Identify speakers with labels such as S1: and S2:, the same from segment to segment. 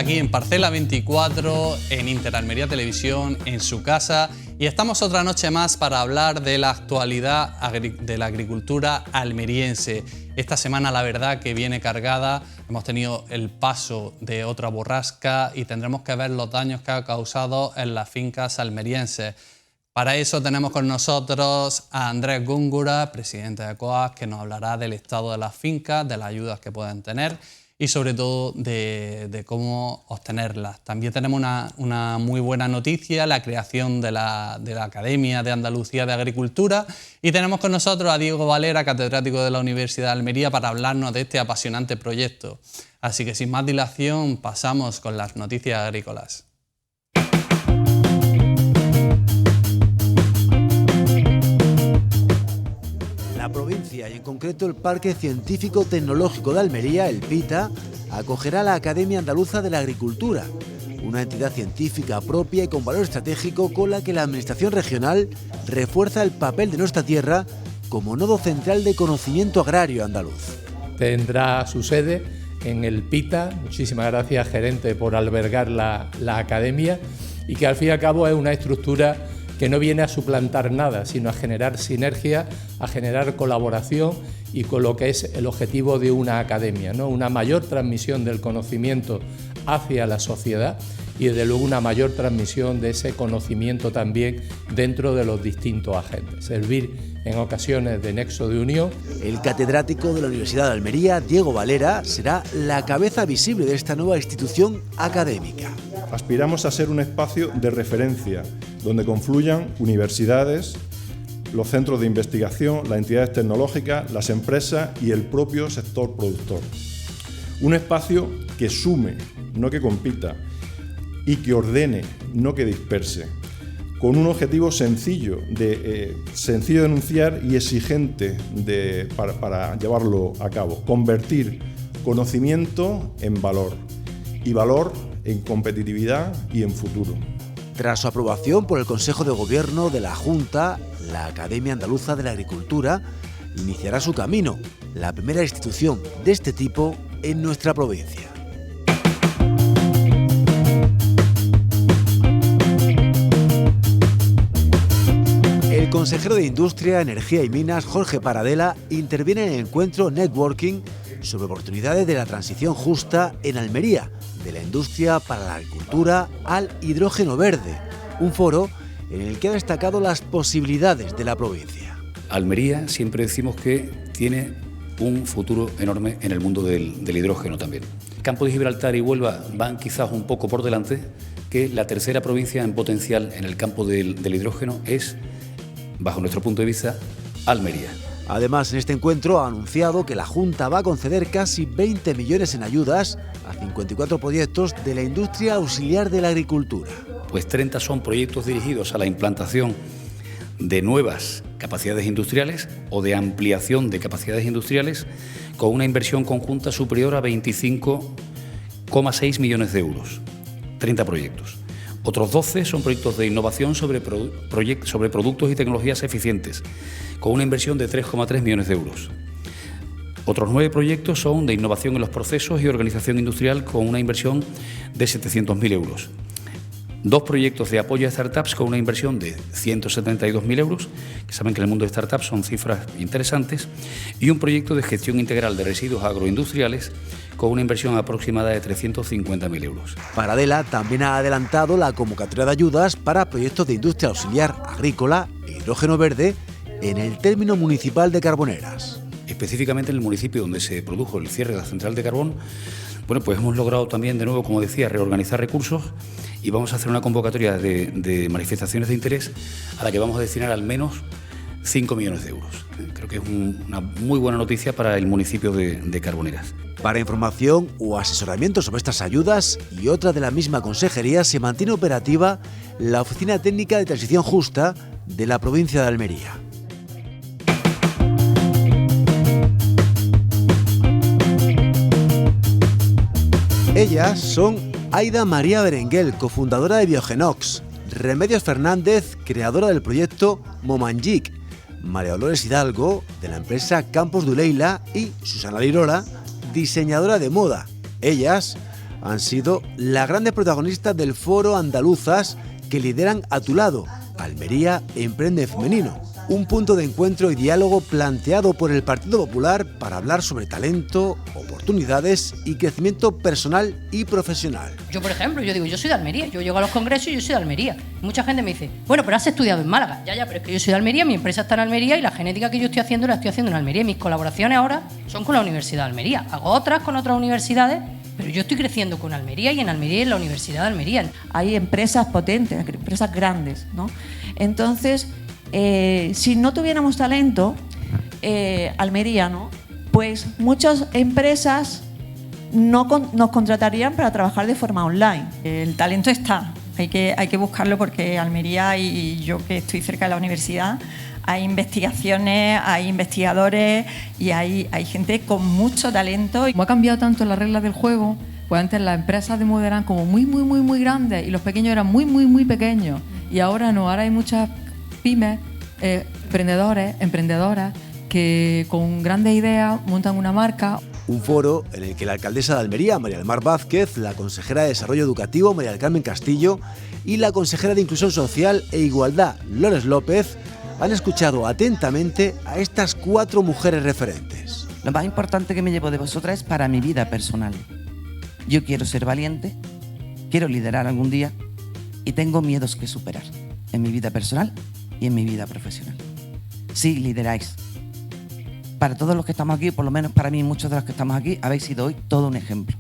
S1: aquí en Parcela 24, en Interalmería Televisión, en su casa, y estamos otra noche más para hablar de la actualidad de la agricultura almeriense. Esta semana la verdad que viene cargada, hemos tenido el paso de otra borrasca y tendremos que ver los daños que ha causado en las fincas almerienses. Para eso tenemos con nosotros a Andrés Góngora, presidente de COAG, que nos hablará del estado de las fincas, de las ayudas que pueden tener y sobre todo de cómo obtenerlas. También tenemos una muy buena noticia, la creación de la Academia de Andalucía de Agricultura, y tenemos con nosotros a Diego Valera, catedrático de la Universidad de Almería, para hablarnos de este apasionante proyecto. Así que sin más dilación pasamos con las noticias agrícolas.
S2: La provincia y en concreto el Parque Científico Tecnológico de Almería, el PITA, acogerá la Academia Andaluza de la Agricultura, una entidad científica propia y con valor estratégico con la que la Administración regional refuerza el papel de nuestra tierra como nodo central de conocimiento agrario andaluz.
S3: Tendrá su sede en el PITA. Muchísimas gracias, gerente, por albergar la academia, y que al fin y al cabo es una estructura que no viene a suplantar nada, sino a generar sinergia, a generar colaboración y con lo que es el objetivo de una academia, ¿no? Una mayor transmisión del conocimiento hacia la sociedad y desde luego una mayor transmisión de ese conocimiento también dentro de los distintos agentes. Servir en ocasiones de nexo de unión.
S2: El catedrático de la Universidad de Almería, Diego Valera, será la cabeza visible de esta nueva institución académica.
S4: Aspiramos a ser un espacio de referencia donde confluyan universidades, los centros de investigación, las entidades tecnológicas, las empresas y el propio sector productor. Un espacio que sume, no que compita, y que ordene, no que disperse, con un objetivo sencillo de enunciar y exigente para llevarlo a cabo: convertir conocimiento en valor y valor en competitividad y en futuro.
S2: Tras su aprobación por el Consejo de Gobierno de la Junta, la Academia Andaluza de la Agricultura iniciará su camino, la primera institución de este tipo en nuestra provincia. El consejero de Industria, Energía y Minas, Jorge Paradela, interviene en el encuentro Networking sobre oportunidades de la transición justa en Almería, de la industria para la agricultura al hidrógeno verde, un foro en el que ha destacado las posibilidades de la provincia.
S5: Almería siempre decimos que tiene un futuro enorme en el mundo del hidrógeno también. Campo de Gibraltar y Huelva van quizás un poco por delante, que la tercera provincia en potencial en el campo del hidrógeno es, bajo nuestro punto de vista, Almería.
S2: Además, en este encuentro ha anunciado que la Junta va a conceder casi 20 millones en ayudas a 54 proyectos de la industria auxiliar de la agricultura.
S5: Pues 30 son proyectos dirigidos a la implantación de nuevas capacidades industriales o de ampliación de capacidades industriales con una inversión conjunta superior a 25,6 millones de euros. 30 proyectos. Otros 12 son proyectos de innovación sobre productos y tecnologías eficientes, con una inversión de 3,3 millones de euros. Otros 9 proyectos son de innovación en los procesos y organización industrial, con una inversión de 700.000 euros. 2 proyectos de apoyo a startups con una inversión de 172.000 euros, que saben que en el mundo de startups son cifras interesantes, y un proyecto de gestión integral de residuos agroindustriales con una inversión aproximada de 350.000 euros.
S2: Paradela también ha adelantado la convocatoria de ayudas para proyectos de industria auxiliar agrícola e hidrógeno verde en el término municipal de Carboneras.
S5: Específicamente en el municipio donde se produjo el cierre de la central de carbón, bueno, pues hemos logrado también, de nuevo, como decía, reorganizar recursos y vamos a hacer una convocatoria de manifestaciones de interés a la que vamos a destinar al menos 5 millones de euros. Creo que es una muy buena noticia para el municipio de Carboneras.
S2: Para información o asesoramiento sobre estas ayudas y otra de la misma consejería, se mantiene operativa la Oficina Técnica de Transición Justa de la provincia de Almería. Ellas son Aida María Berenguel, cofundadora de Biogenox, Remedios Fernández, creadora del proyecto Momanjic, María Dolores Hidalgo, de la empresa Campos de Uleila, y Susana Lirola, diseñadora de moda. Ellas han sido las grandes protagonistas del foro andaluzas que lideran A Tu Lado, Almería Emprende Femenino, un punto de encuentro y diálogo planteado por el Partido Popular para hablar sobre talento, oportunidades y crecimiento personal y profesional.
S6: Yo, por ejemplo, yo digo, yo soy de Almería, yo llego a los congresos y yo soy de Almería. Mucha gente me dice, bueno, pero has estudiado en Málaga. Ya, pero es que yo soy de Almería, mi empresa está en Almería y la genética que yo estoy haciendo la estoy haciendo en Almería. Mis colaboraciones ahora son con la Universidad de Almería. Hago otras con otras universidades, pero yo estoy creciendo con Almería y en Almería y en la Universidad de Almería.
S7: Hay empresas potentes, empresas grandes, ¿no? Entonces, si no tuviéramos talento almeriano, pues muchas empresas no nos contratarían para trabajar de forma online.
S8: El talento está, hay que buscarlo porque Almería y yo que estoy cerca de la universidad, hay investigaciones, hay investigadores y hay gente con mucho talento.
S9: Como ha cambiado tanto las reglas del juego, pues antes las empresas de moda eran como muy grandes y los pequeños eran muy pequeños. Y ahora no, ahora hay muchas pymes, emprendedores, emprendedoras que con grandes ideas montan una marca.
S2: Un foro en el que la alcaldesa de Almería, María del Mar Vázquez, la consejera de Desarrollo Educativo, María del Carmen Castillo, y la consejera de Inclusión Social e Igualdad, Lourdes López, han escuchado atentamente a estas 4 mujeres referentes.
S10: Lo más importante que me llevo de vosotras es para mi vida personal. Yo quiero ser valiente, quiero liderar algún día y tengo miedos que superar en mi vida personal y en mi vida profesional. Sí, lideráis. Para todos los que estamos aquí, por lo menos para mí, muchos de los que estamos aquí, habéis sido hoy todo un ejemplo.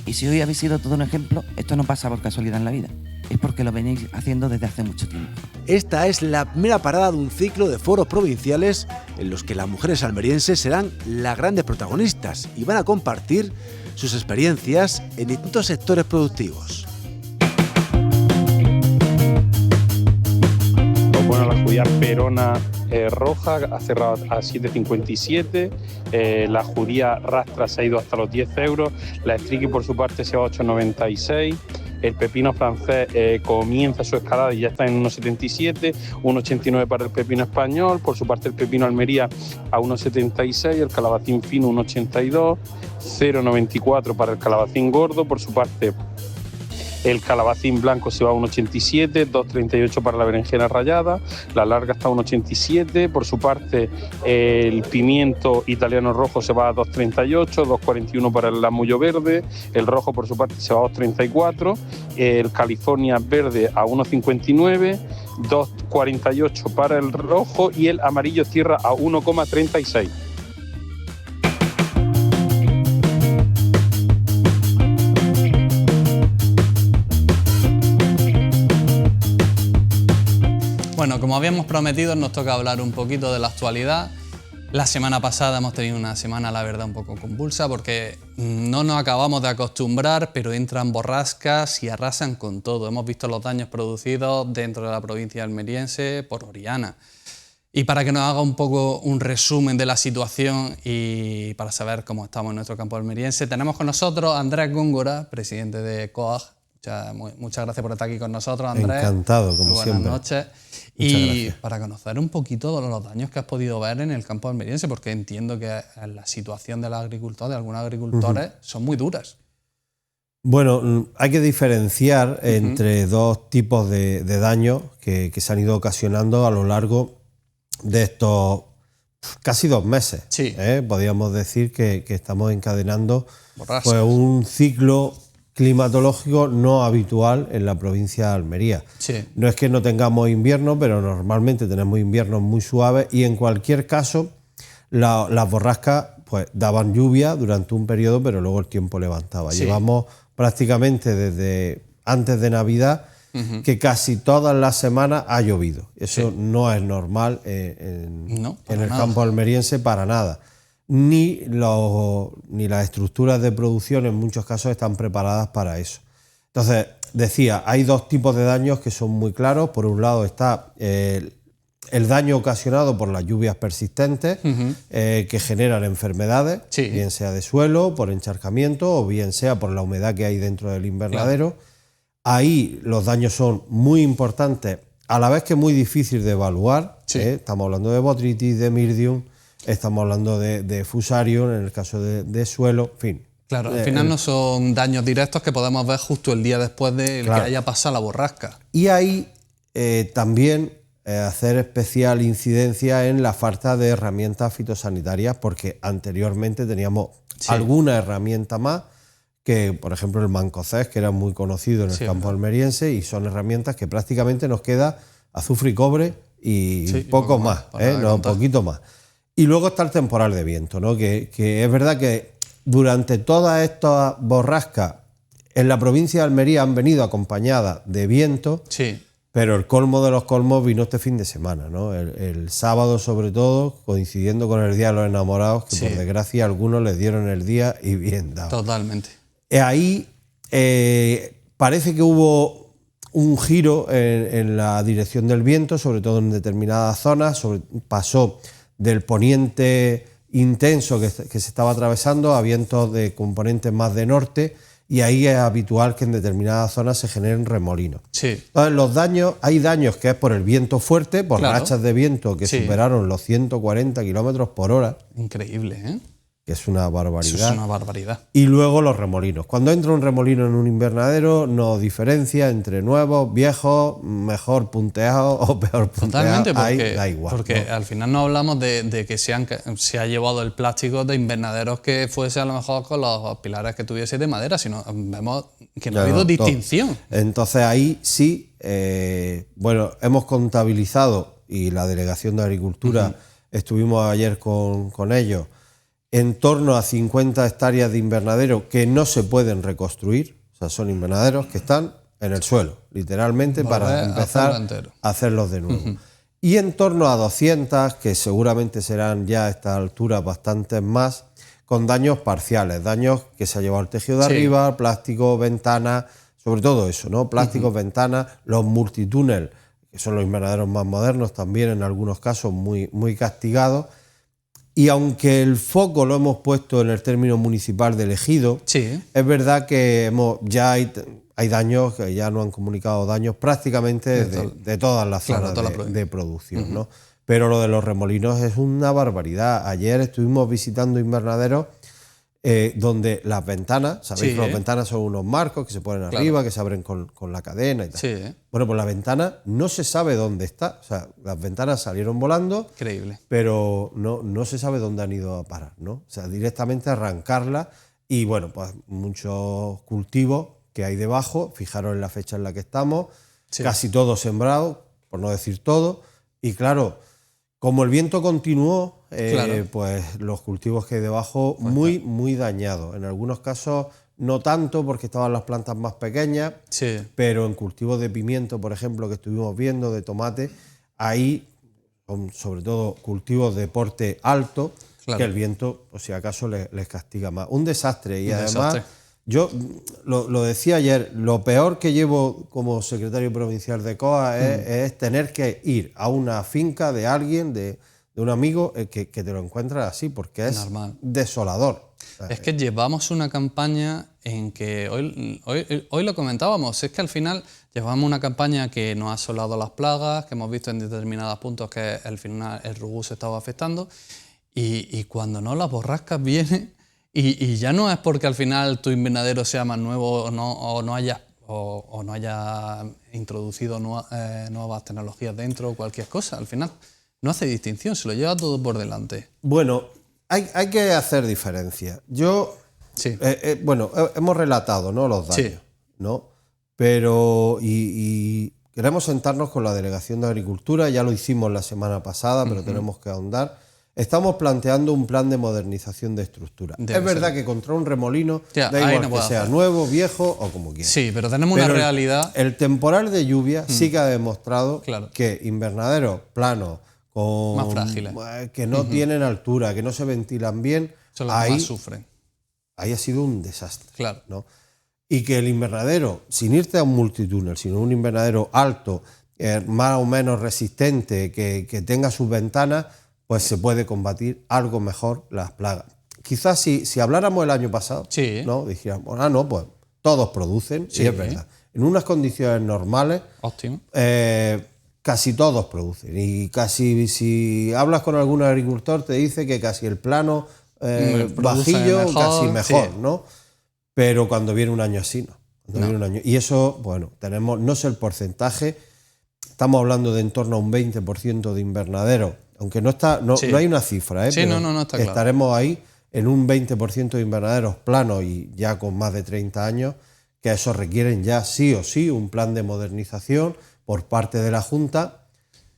S10: Y si hoy habéis sido todo un ejemplo, esto no pasa por casualidad en la vida. Es porque lo venís haciendo desde hace mucho tiempo.
S2: Esta es la primera parada de un ciclo de foros provinciales en los que las mujeres almerienses serán las grandes protagonistas y van a compartir sus experiencias en distintos sectores productivos.
S11: Bueno, la judía Perona roja ha cerrado a 7,57, la judía rastra se ha ido hasta los 10 euros, la Striki por su parte se va a 8,96, el pepino francés comienza su escalada y ya está en 1,77, 1,89 para el pepino español, por su parte el pepino Almería a 1,76, el calabacín fino 1,82, 0,94 para el calabacín gordo, por su parte el calabacín blanco se va a 1,87, 2,38 para la berenjena rallada, la larga está a 1,87, por su parte el pimiento italiano rojo se va a 2,38, 2,41 para el lamullo verde, el rojo por su parte se va a 2,34, el California verde a 1,59, 2,48 para el rojo y el amarillo cierra a 1,36.
S1: Bueno, como habíamos prometido, nos toca hablar un poquito de la actualidad. La semana pasada hemos tenido una semana, la verdad, un poco convulsa porque no nos acabamos de acostumbrar, pero entran borrascas y arrasan con todo. Hemos visto los daños producidos dentro de la provincia almeriense por Oriana. Y para que nos haga un poco un resumen de la situación y para saber cómo estamos en nuestro campo almeriense, tenemos con nosotros a Andrés Góngora, presidente de COAG. Muchas gracias por estar aquí con nosotros, Andrés.
S12: Encantado, como siempre.
S1: Buenas noches. Y para conocer un poquito de los daños que has podido ver en el campo almeriense, porque entiendo que la situación de los agricultores, de algunos agricultores, son muy duras.
S12: Bueno, hay que diferenciar entre dos tipos de daños que se han ido ocasionando a lo largo de estos casi 2 meses.
S1: Sí.
S12: Podríamos decir que estamos encadenando pues, un ciclo climatológico no habitual en la provincia de Almería.
S1: Sí.
S12: No es que no tengamos invierno, pero normalmente tenemos inviernos muy suaves y en cualquier caso las borrascas pues daban lluvia durante un periodo, pero luego el tiempo levantaba. Sí. Llevamos prácticamente desde antes de Navidad que casi todas las semanas ha llovido. Eso no es normal en el campo almeriense para nada. Ni las estructuras de producción en muchos casos están preparadas para eso. Entonces, decía, hay 2 tipos de daños que son muy claros. Por un lado está el daño ocasionado por las lluvias persistentes que generan enfermedades, bien sea de suelo, por encharcamiento o bien sea por la humedad que hay dentro del invernadero. Claro. Ahí los daños son muy importantes, a la vez que muy difícil de evaluar. Estamos hablando de botrytis, de mildium. Estamos hablando de fusarium, en el caso de suelo, en fin,
S1: Claro, al final no son daños directos que podemos ver justo el día después de que haya pasado la borrasca.
S12: Y ahí también hacer especial incidencia en la falta de herramientas fitosanitarias, porque anteriormente teníamos alguna herramienta más, que por ejemplo el Mancocés, que era muy conocido en el campo almeriense, y son herramientas que prácticamente nos queda azufre y cobre y poco más, un poquito más. Y luego está el temporal de viento, ¿no? Que es verdad que durante todas estas borrascas en la provincia de Almería han venido acompañadas de viento, pero el colmo de los colmos vino este fin de semana, ¿no? El sábado, sobre todo, coincidiendo con el Día de los Enamorados, que por desgracia algunos les dieron el día y bien dado.
S1: Totalmente.
S12: Ahí parece que hubo un giro en la dirección del viento, sobre todo en determinadas zonas. Pasó del poniente intenso que se estaba atravesando a vientos de componentes más de norte, y ahí es habitual que en determinadas zonas se generen remolinos. Entonces hay daños que es por el viento fuerte, por rachas de viento que superaron los 140 kilómetros por hora.
S1: Increíble, ¿eh?
S12: Que es una barbaridad.
S1: Eso es una barbaridad.
S12: Y luego los remolinos. Cuando entra un remolino en un invernadero, no diferencia entre nuevos, viejos, mejor punteados o peor punteados.
S1: Totalmente,
S12: da igual.
S1: Porque al final no hablamos de que se ha llevado el plástico de invernaderos que fuese a lo mejor con los pilares que tuviese de madera, sino vemos que no ha habido distinción.
S12: Entonces ahí sí, hemos contabilizado, y la Delegación de Agricultura estuvimos ayer con ellos, en torno a 50 hectáreas de invernadero que no se pueden reconstruir. O sea, son invernaderos que están en el suelo, literalmente, para empezar a hacerlos de nuevo. Y en torno a 200, que seguramente serán ya a esta altura bastantes más, con daños parciales, daños que se ha llevado el tejido de arriba, plástico, ventanas, sobre todo eso, ¿no? Plásticos, ventanas, los multitúnel, que son los invernaderos más modernos, también en algunos casos muy, muy castigados. Y aunque el foco lo hemos puesto en el término municipal del ejido, es verdad que ya hay daños, que ya nos han comunicado daños prácticamente de todas las zonas de producción, ¿no? Pero lo de los remolinos es una barbaridad. Ayer estuvimos visitando invernaderos donde las ventanas, sabéis que las ventanas son unos marcos que se ponen arriba, que se abren con la cadena y tal. Bueno, pues la ventana no se sabe dónde está. O sea, las ventanas salieron volando, pero no se sabe dónde han ido a parar, ¿no? O sea, directamente arrancarla, y bueno, pues muchos cultivos que hay debajo, fijaros en la fecha en la que estamos, casi todo sembrado, por no decir todo, y claro, como el viento continuó, pues los cultivos que hay debajo muy dañados. En algunos casos no tanto, porque estaban las plantas más pequeñas, pero en cultivos de pimiento, por ejemplo, que estuvimos viendo, de tomate, ahí, sobre todo cultivos de porte alto, que el viento, o si acaso, les castiga más. Un desastre. Y además, yo lo decía ayer, lo peor que llevo como secretario provincial de COA es tener que ir a una finca de alguien, de un amigo, que te lo encuentras así, porque es desolador.
S1: Es que llevamos una campaña en que, hoy lo comentábamos, es que al final llevamos una campaña que nos ha asolado las plagas, que hemos visto en determinados puntos que al final el rugú se estaba afectando, y cuando no, las borrascas vienen, y ya no es porque al final tu invernadero sea más nuevo o no haya introducido nuevas tecnologías dentro o cualquier cosa. Al final no hace distinción, se lo lleva todo por delante.
S12: Bueno, hay que hacer diferencia. Hemos relatado, ¿no?, los daños, ¿no? Pero y queremos sentarnos con la Delegación de Agricultura, ya lo hicimos la semana pasada, pero tenemos que ahondar. Estamos planteando un plan de modernización de estructura. Es verdad que contra un remolino, da igual que sea nuevo, viejo o como quiera.
S1: Sí, pero tenemos una realidad.
S12: El temporal de lluvia sí que ha demostrado que invernaderos planos,
S1: más frágiles,
S12: que no tienen altura, que no se ventilan bien,
S1: son los que más sufren.
S12: Ahí ha sido un desastre, ¿no? Y que el invernadero, sin irte a un multitúnel, sino un invernadero alto, más o menos resistente, que tenga sus ventanas, pues se puede combatir algo mejor las plagas. Quizás si habláramos el año pasado, ¿no?, dijéramos, pues todos producen, y es verdad. En unas condiciones normales, casi todos producen. Y casi, si hablas con algún agricultor, te dice que casi el plano bajillo,
S1: mejor,
S12: casi mejor,
S1: sí.
S12: ¿no? Pero cuando viene un año así, no. Viene un año. Y eso, bueno, tenemos, no sé el porcentaje, estamos hablando de en torno a un 20% de invernaderos, aunque no hay una cifra,
S1: Sí,
S12: pero
S1: no está claro.
S12: estaremos ahí en un 20% de invernaderos planos y ya con más de 30 años, que eso requieren ya sí o sí un plan de modernización por parte de la Junta.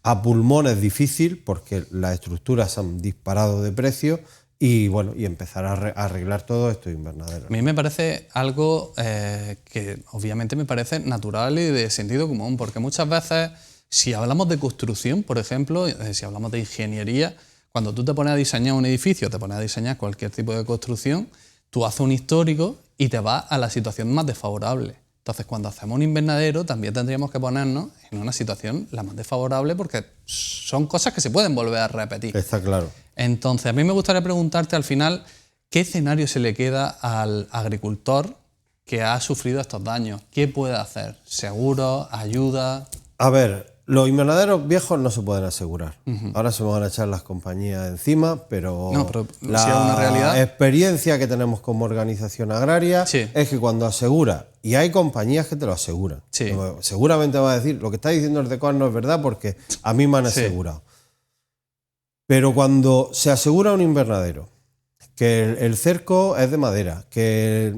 S12: A pulmón es difícil porque las estructuras se han disparado de precio y bueno, y empezar a arreglar todo estos invernaderos.
S1: A mí me parece algo que obviamente me parece natural y de sentido común, porque muchas veces, si hablamos de construcción, por ejemplo, si hablamos de ingeniería, cuando tú te pones a diseñar un edificio, te pones a diseñar cualquier tipo de construcción, tú haces un histórico y te vas a la situación más desfavorable. Entonces, cuando hacemos un invernadero, también tendríamos que ponernos en una situación la más desfavorable porque son cosas que se pueden volver a repetir.
S12: Está claro.
S1: Entonces, a mí me gustaría preguntarte al final, ¿qué escenario se le queda al agricultor que ha sufrido estos daños? ¿Qué puede hacer? ¿Seguros? ¿Ayuda?
S12: A ver, los invernaderos viejos no se pueden asegurar. Ahora se me van a echar las compañías encima, pero,
S1: la si es una realidad,
S12: experiencia que tenemos como organización agraria
S1: sí,
S12: es que cuando asegura, y hay compañías que te lo aseguran,
S1: sí,
S12: seguramente va a decir, lo que está diciendo el DECOAR no es verdad porque a mí me han asegurado. Pero cuando se asegura un invernadero, que el cerco es de madera, que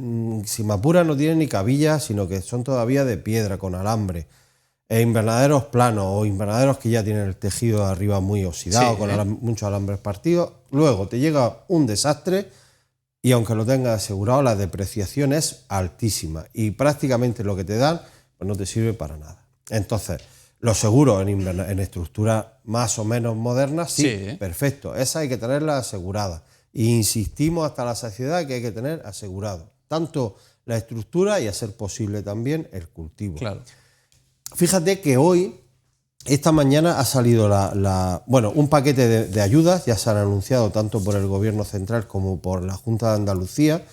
S12: si me apura no tiene ni cabillas, sino que son todavía de piedra, con alambre, invernaderos planos o invernaderos que ya tienen el tejido de arriba muy oxidado, con muchos alambres partidos, luego te llega un desastre y aunque lo tengas asegurado, la depreciación es altísima y prácticamente lo que te dan pues no te sirve para nada. Entonces, los seguros en estructuras más o menos modernas, sí, perfecto, esa hay que tenerla asegurada. E insistimos hasta la saciedad que hay que tener asegurado tanto la estructura y a ser posible también el cultivo.
S1: Claro.
S12: Fíjate que hoy, esta mañana, ha salido un paquete de ayudas, ya se han anunciado tanto por el Gobierno central como por la Junta de Andalucía,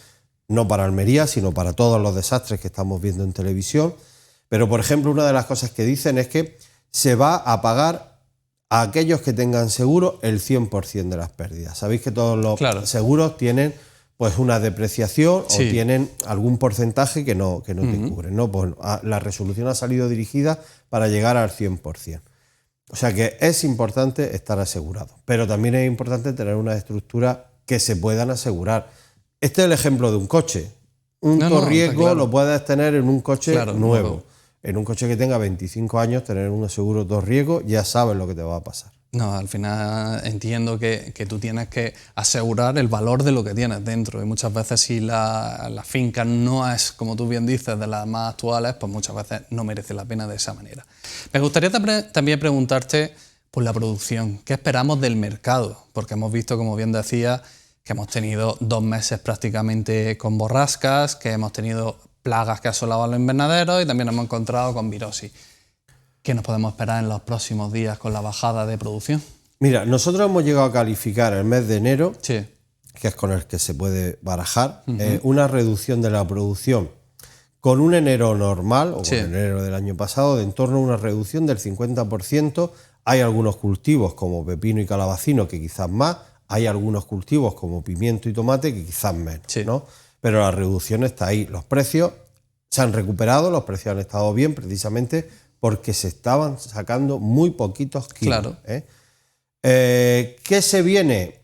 S12: no para Almería, sino para todos los desastres que estamos viendo en televisión. Pero, por ejemplo, una de las cosas que dicen es que se va a pagar a aquellos que tengan seguro el 100% de las pérdidas. Sabéis que todos los seguros tienen pues una depreciación o tienen algún porcentaje que no te cubre, ¿no? Pues la resolución ha salido dirigida para llegar al 100%. O sea que es importante estar asegurado, pero también es importante tener una estructura que se puedan asegurar. Este es el ejemplo de un coche. Un torriesgo lo puedes tener en un coche nuevo. En un coche que tenga 25 años, tener un seguro torriesgo, ya sabes lo que te va a pasar.
S1: No, al final entiendo que tú tienes que asegurar el valor de lo que tienes dentro y muchas veces si la finca no es, como tú bien dices, de las más actuales, pues muchas veces no merece la pena de esa manera. Me gustaría también preguntarte por la producción. ¿Qué esperamos del mercado? Porque hemos visto, como bien decía, que hemos tenido 2 meses prácticamente con borrascas, que hemos tenido plagas que asolaban los invernaderos y también hemos encontrado con virosis. ¿Qué nos podemos esperar en los próximos días con la bajada de producción?
S12: Mira, nosotros hemos llegado a calificar el mes de enero, que es con el que se puede barajar, una reducción de la producción con un enero normal, o con enero del año pasado, de en torno a una reducción del 50%. Hay algunos cultivos como pepino y calabacino que quizás más, hay algunos cultivos como pimiento y tomate que quizás menos, ¿no? Pero la reducción está ahí. Los precios se han recuperado, los precios han estado bien precisamente porque se estaban sacando muy poquitos kilos. ¿Qué se viene?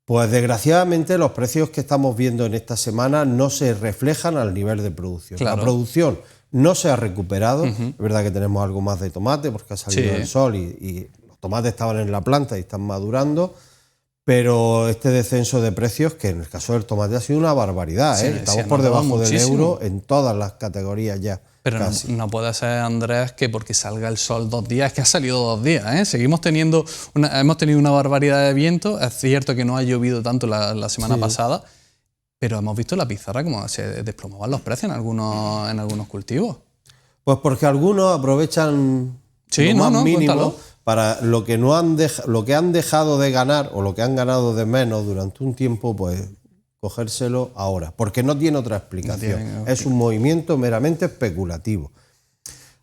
S12: Pues desgraciadamente los precios que estamos viendo en esta semana no se reflejan al nivel de producción. La producción no se ha recuperado. Es verdad que tenemos algo más de tomate porque ha salido el sol y los tomates estaban en la planta y están madurando. Pero este descenso de precios, que en el caso del tomate ha sido una barbaridad, estamos por debajo del euro en todas las categorías ya.
S1: Pero no puede ser, Andrés, que porque salga el sol 2 días, es que ha salido 2 días. Hemos tenido una barbaridad de viento. Es cierto que no ha llovido tanto la semana pasada, pero hemos visto la pizarra como se desplomaban los precios en algunos cultivos.
S12: Pues porque algunos aprovechan lo más mínimo para lo que han dejado de ganar o lo que han ganado de menos durante un tiempo, pues cogérselo ahora, porque no tiene otra explicación. Es un movimiento meramente especulativo.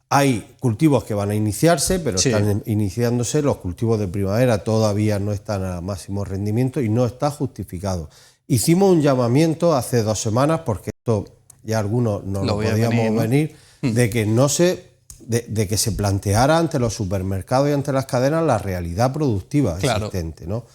S12: Hay cultivos que van a iniciarse, pero están iniciándose. Los cultivos de primavera todavía no están a máximo rendimiento y no está justificado. Hicimos un llamamiento hace 2 semanas, porque esto ya algunos no lo podíamos venir, de que no se... De que se planteara ante los supermercados y ante las cadenas la realidad productiva existente, ¿no?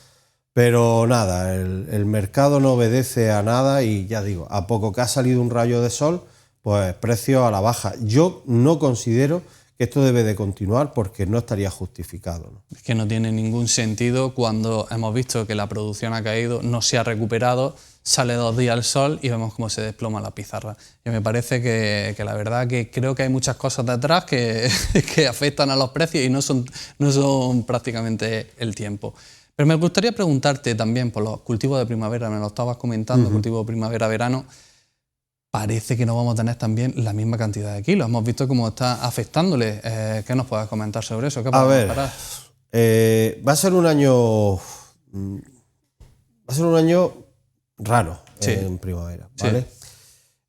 S12: Pero nada, el mercado no obedece a nada y ya digo, a poco que ha salido un rayo de sol, pues precios a la baja. Yo no considero que esto debe de continuar porque no estaría justificado, ¿no?
S1: Es que no tiene ningún sentido cuando hemos visto que la producción ha caído, no se ha recuperado, sale 2 días el sol y vemos cómo se desploma la pizarra. Y me parece que la verdad que creo que hay muchas cosas detrás que afectan a los precios y no son prácticamente el tiempo. Pero me gustaría preguntarte también por los cultivos de primavera, me lo estabas comentando, cultivo primavera-verano. Parece que no vamos a tener también la misma cantidad de kilos. Hemos visto cómo está afectándole. ¿Qué nos puedes comentar sobre eso? ¿Qué podemos esperar?
S12: Va a ser un año raro en primavera, ¿vale?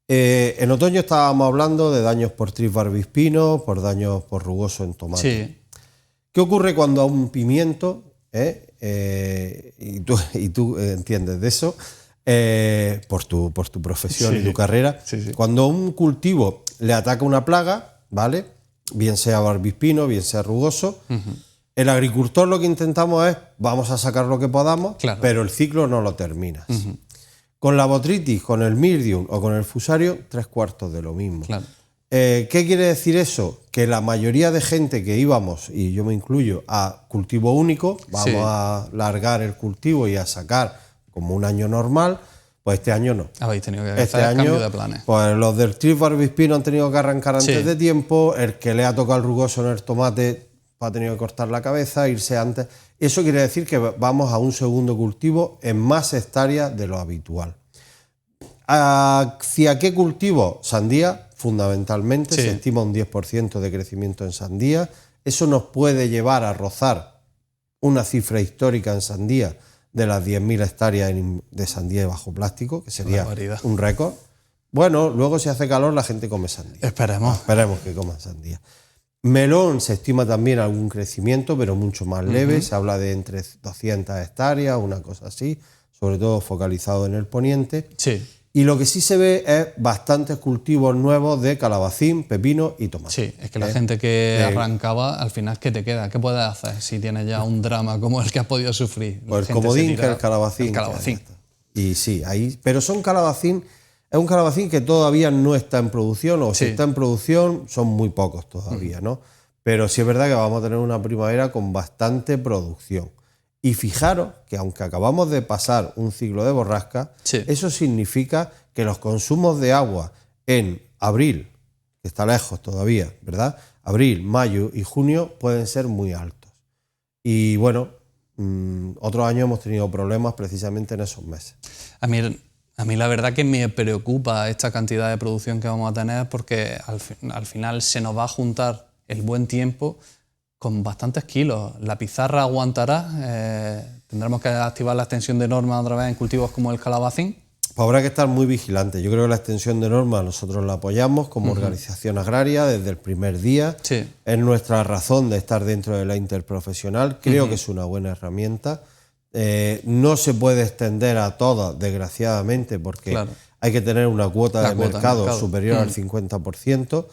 S12: En otoño estábamos hablando de daños por tris barbispino, por daños por rugoso en tomate.
S1: Sí.
S12: ¿Qué ocurre cuando a un pimiento, y tú entiendes de eso, por tu profesión y tu carrera, cuando a un cultivo le ataca una plaga, ¿vale? Bien sea barbispino, bien sea rugoso, el agricultor lo que intentamos es, vamos a sacar lo que podamos, pero el ciclo no lo terminas. Con la botrytis, con el mildium o con el fusario, 3/4 de lo mismo. ¿Qué quiere decir eso? Que la mayoría de gente que íbamos, y yo me incluyo, a cultivo único, vamos a largar el cultivo y a sacar como un año normal, pues este año no.
S1: Habéis tenido que hacer cambio de planes.
S12: Pues los del tris barbispino han tenido que arrancar antes de tiempo, el que le ha tocado el rugoso en el tomate ha tenido que cortar la cabeza, irse antes. Eso quiere decir que vamos a un segundo cultivo en más hectáreas de lo habitual. ¿Hacia qué cultivo? Sandía, fundamentalmente. Se estima un 10% de crecimiento en sandía. Eso nos puede llevar a rozar una cifra histórica en sandía de las 10.000 hectáreas de sandía de bajo plástico, que sería un récord. Bueno, luego si hace calor la gente come sandía. Esperemos que coman sandía. Melón se estima también algún crecimiento, pero mucho más leve. Se habla de entre 200 hectáreas, una cosa así, sobre todo focalizado en el poniente. Y lo que sí se ve es bastantes cultivos nuevos de calabacín, pepino y tomate.
S1: Sí, es que la gente que arrancaba, al final, ¿qué te queda? ¿Qué puedes hacer si tienes ya un drama como el que has podido sufrir?
S12: Pues el comodín que el calabacín.
S1: El calabacín.
S12: Y sí, ahí, pero son calabacín, es un calabacín que todavía no está en producción, o si está en producción son muy pocos todavía, ¿no? Pero sí es verdad que vamos a tener una primavera con bastante producción. Y fijaros que aunque acabamos de pasar un ciclo de borrasca, eso significa que los consumos de agua en abril, que está lejos todavía, ¿verdad? Abril, mayo y junio pueden ser muy altos. Y bueno, otros años hemos tenido problemas precisamente en esos meses.
S1: A mí la verdad que me preocupa esta cantidad de producción que vamos a tener porque al final se nos va a juntar el buen tiempo con bastantes kilos. ¿La pizarra aguantará? ¿Tendremos que activar la extensión de norma otra vez en cultivos como el calabacín?
S12: Pues habrá que estar muy vigilantes. Yo creo que la extensión de norma nosotros la apoyamos como organización agraria desde el primer día. Es nuestra razón de estar dentro de la interprofesional. Creo que es una buena herramienta. No se puede extender a todas, desgraciadamente, porque hay que tener una cuota de mercado superior al 50%.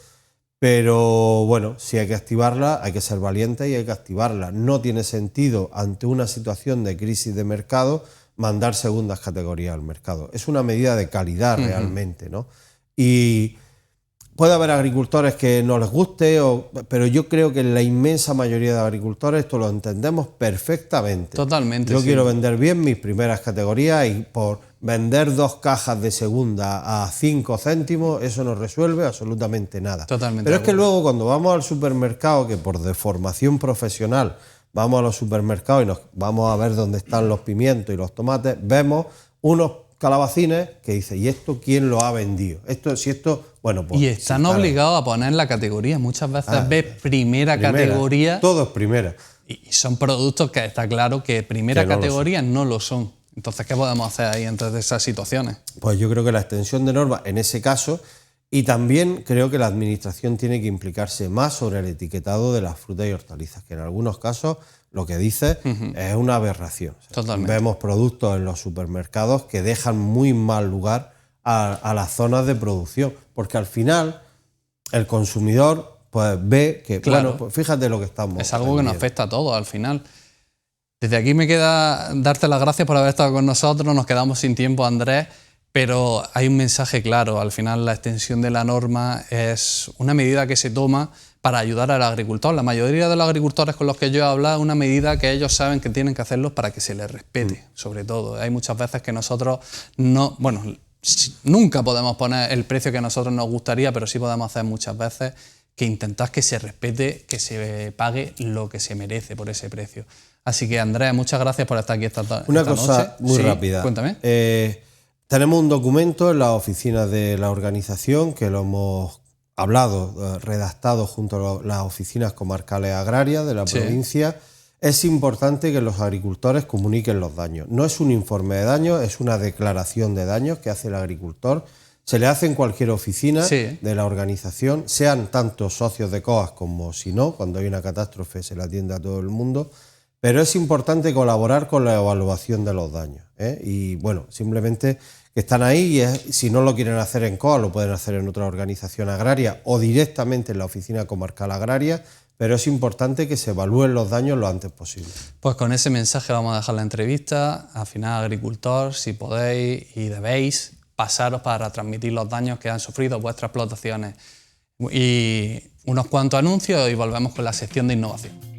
S12: Pero bueno, si hay que activarla, hay que ser valiente y hay que activarla. No tiene sentido, ante una situación de crisis de mercado, mandar segundas categorías al mercado. Es una medida de calidad realmente, ¿no? Y puede haber agricultores que no les guste, pero yo creo que en la inmensa mayoría de agricultores esto lo entendemos perfectamente.
S1: Totalmente.
S12: Yo quiero vender bien mis primeras categorías y por vender 2 cajas de segunda a 5 céntimos, eso no resuelve absolutamente nada.
S1: Totalmente.
S12: Pero es que luego cuando vamos al supermercado, que por deformación profesional vamos a los supermercados y nos vamos a ver dónde están los pimientos y los tomates, vemos unos calabacines que dice, ¿y esto quién lo ha vendido? Bueno, pues,
S1: y están obligados a poner la categoría. Muchas veces ves primera categoría.
S12: Todo es primera.
S1: Y son productos que está claro que primera categoría no lo son. Entonces, ¿qué podemos hacer ahí entre esas situaciones?
S12: Pues yo creo que la extensión de normas, en ese caso, Y también creo que la administración tiene que implicarse más sobre el etiquetado de las frutas y hortalizas, que en algunos casos lo que dice es una aberración.
S1: Totalmente.
S12: Vemos productos en los supermercados que dejan muy mal lugar a las zonas de producción, porque al final el consumidor pues ve que,
S1: Claro.
S12: bueno, pues fíjate lo que estamos.
S1: Es algo que nos afecta a todos al final. Desde aquí me queda darte las gracias por haber estado con nosotros. Nos quedamos sin tiempo, Andrés, pero hay un mensaje claro. Al final la extensión de la norma es una medida que se toma para ayudar al agricultor. La mayoría de los agricultores con los que yo he hablado es una medida que ellos saben que tienen que hacerlo para que se les respete, sobre todo. Hay muchas veces que nosotros nunca podemos poner el precio que a nosotros nos gustaría, pero sí podemos hacer muchas veces que intentar que se respete, que se pague lo que se merece por ese precio. Así que, Andrés, muchas gracias por estar aquí esta noche.
S12: Una cosa muy rápida.
S1: Cuéntame.
S12: Tenemos un documento en las oficinas de la organización que lo hemos hablado, redactado junto a las oficinas comarcales agrarias de la provincia. Es importante que los agricultores comuniquen los daños. No es un informe de daños, es una declaración de daños que hace el agricultor. Se le hace en cualquier oficina de la organización, sean tanto socios de COAS como si no, cuando hay una catástrofe se le atiende a todo el mundo, pero es importante colaborar con la evaluación de los daños, ¿eh? Y bueno, simplemente que están ahí y si no lo quieren hacer en COAS, lo pueden hacer en otra organización agraria o directamente en la oficina comarcal agraria, pero es importante que se evalúen los daños lo antes posible.
S1: Pues con ese mensaje vamos a dejar la entrevista. Al final, agricultor, si podéis y debéis, pasaros para transmitir los daños que han sufrido vuestras explotaciones. Y unos cuantos anuncios y volvemos con la sección de innovación.